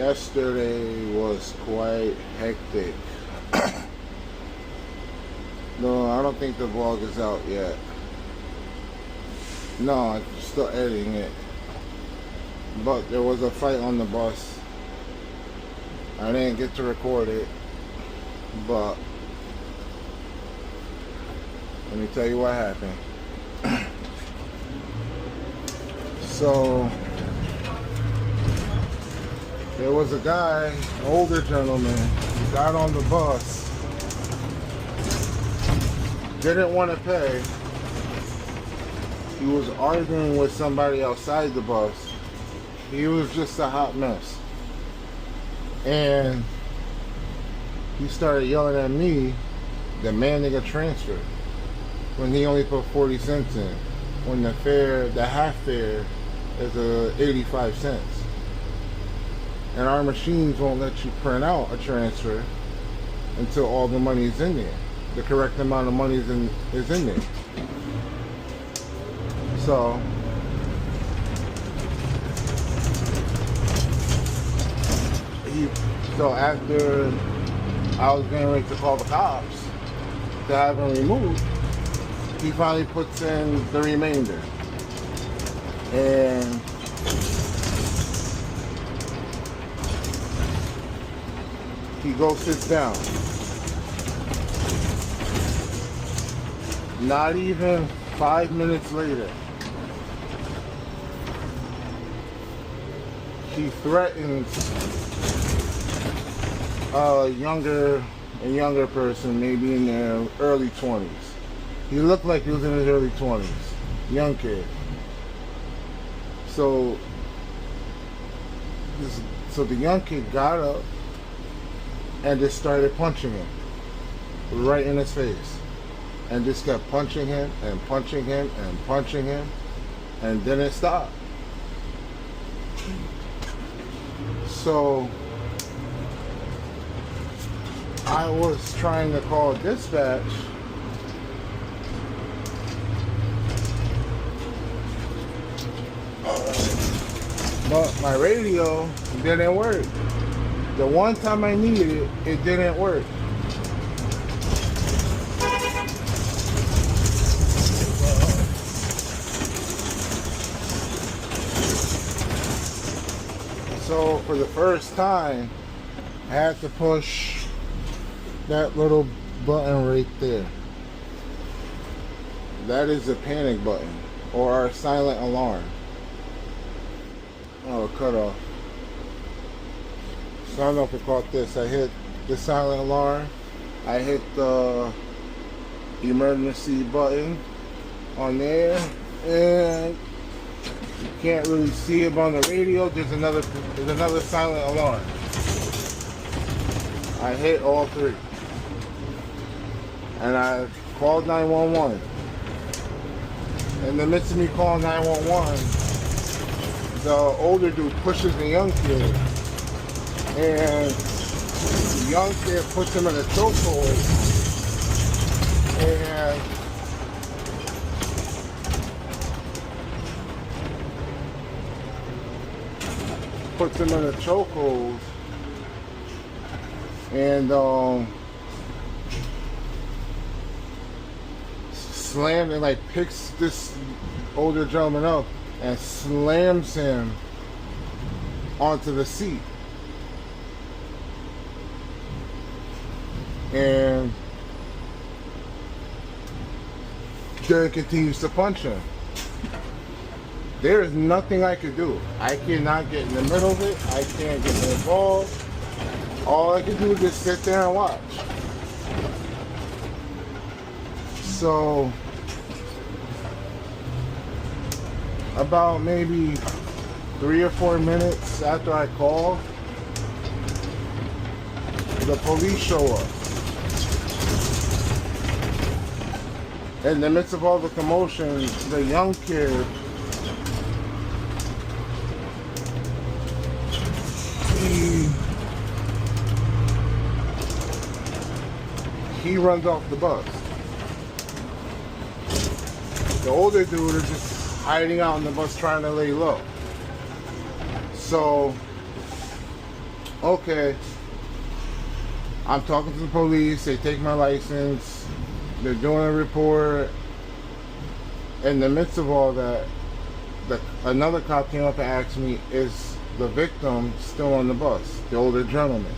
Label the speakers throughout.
Speaker 1: Yesterday was quite hectic. No, I don't think the vlog is out yet. No, I'm still editing it. But there was a fight on the bus. I didn't get to record it. But let me tell you what happened. So there was a guy, an older gentleman, who got on the bus, didn't want to pay. He was arguing with somebody outside the bus. He was just a hot mess. And he started yelling at me, demanding a transfer, when he only put 40 cents in, when the fare, the half fare, is 85 cents. And our machines won't let you print out a transfer until all the money is in there. The correct amount of money is in there. So after I was getting ready to call the cops to have him removed, he finally puts in the remainder. And he goes, sits down. Not even 5 minutes later, he threatens a younger person, maybe in their early 20s. He looked like he was in his early 20s, young kid. So the young kid got up and just started punching him right in his face, and just kept punching him and punching him and punching him, and didn't stop. So I was trying to call dispatch, but my radio didn't work. The one time I needed it, it didn't work. So for the first time, I had to push that little button right there. That is the panic button, or our silent alarm. Oh, cut off. So I don't know if it caught this. I hit the silent alarm. I hit the emergency button on there, and you can't really see it on the radio. There's another silent alarm. I hit all three, and I called 911. In the midst of me calling 911, the older dude pushes the young kid, and the young kid puts him in a chokehold, and puts him in a chokehold, and slams and like picks this older gentleman up and slams him onto the seat. And then continues to punch him. There is nothing I could do. I cannot get in the middle of it. I can't get involved. All I can do is just sit there and watch. So about maybe 3 or 4 minutes after I call, the police show up. In the midst of all the commotion, the young kid, he runs off the bus. The older dude is just hiding out on the bus trying to lay low. So okay, I'm talking to the police, they take my license, they're doing a report. In the midst of all that, another cop came up and asked me, is the victim still on the bus, the older gentleman?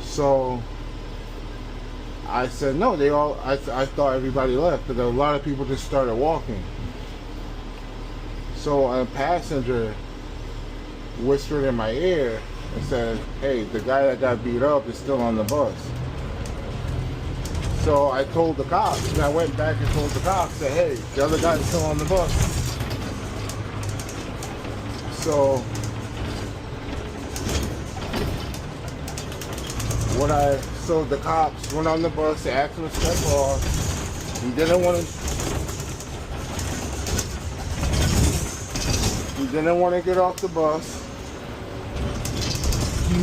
Speaker 1: So I said no, I thought everybody left, because a lot of people just started walking. So a passenger whispered in my ear and said, hey, the guy that got beat up is still on the bus. So I told the cops, and I went back and told the cops that, hey, the other guy's still on the bus. So so the cops went on the bus, they asked him to step off. He didn't want to get off the bus. He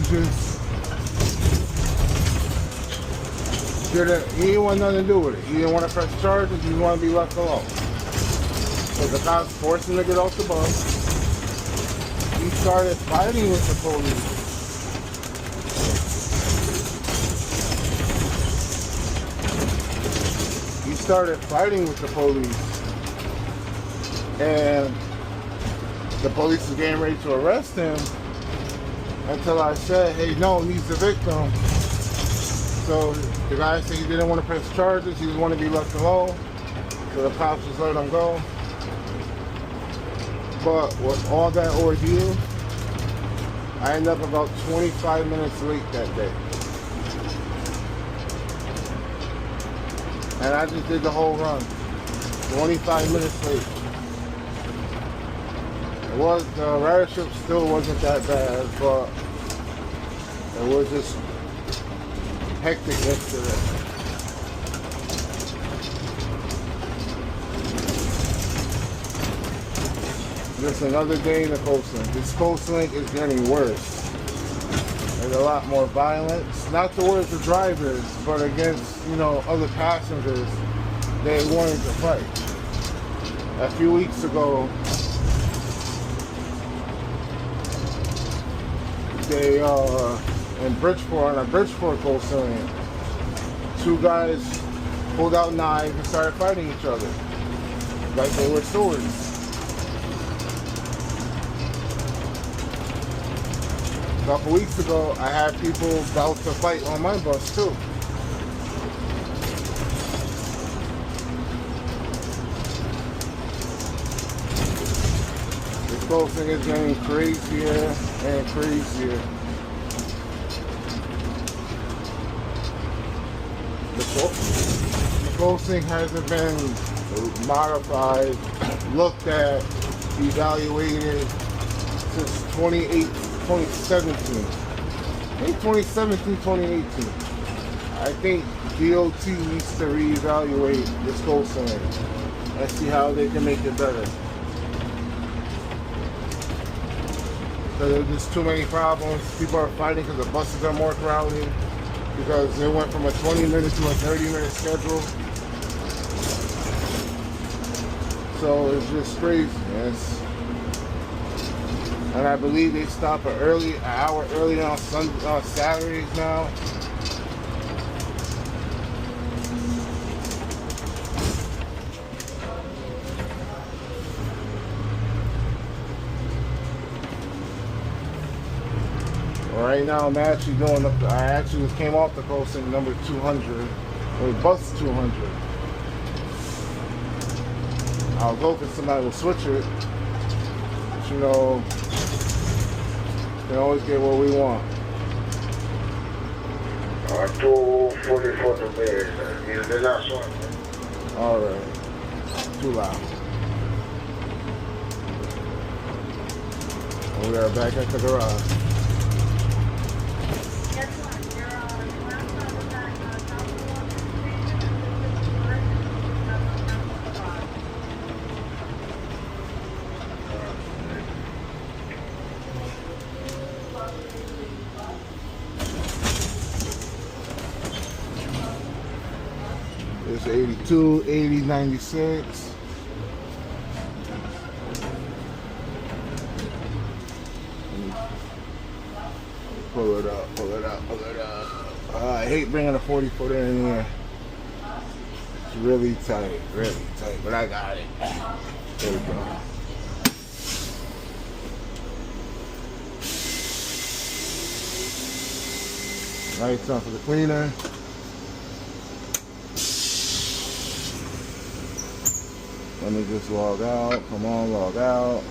Speaker 1: didn't want nothing to do with it. He didn't want to press charges, he didn't want to be left alone. So the cops forced him to get off the bus. He started fighting with the police. He started fighting with the police. And the police was getting ready to arrest him until I said, hey, no, he's the victim. So the guy said he didn't want to press charges, he didn't want to be left alone. So the cops just let him go. But with all that ordeal, I ended up about 25 minutes late that day. And I just did the whole run, 25 minutes late. The ridership still wasn't that bad, but it was just hectic yesterday. Just another day in the Coast Link. This Coast Link is getting worse. There's a lot more violence, not towards the drivers, but against, other passengers. They wanted to fight. A few weeks ago, they in Bridgeport, on a Bridgeport Coast Link, two guys pulled out knives and started fighting each other like they were swords. A couple weeks ago, I had people about to fight on my bus too. This whole thing is getting crazier and crazier. The whole thing hasn't been modified, looked at, evaluated since 2017. I think 2017, 2018. I think DOT needs to reevaluate this whole thing and see how they can make it better. Because there's just too many problems. People are fighting because the buses are more crowded, because they went from a 20-minute to a 30-minute schedule. So it's just crazy, man. And I believe they stop an hour early on Saturdays now. Right now I'm actually doing I actually just came off the coast in number 200, or bus 200. I was hoping somebody will switch it. But, we always get what we want.
Speaker 2: 244 to bed. Is the last one.
Speaker 1: Alright. Too loud. And we are back at the garage. It's 82, 80, 96. Pull it up, pull it up, pull it up. I hate bringing a 40 footer in here. It's really tight, but I got it. There we go. Lights on for the cleaner. Let me just log out. Come on, log out.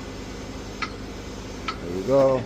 Speaker 1: There we go.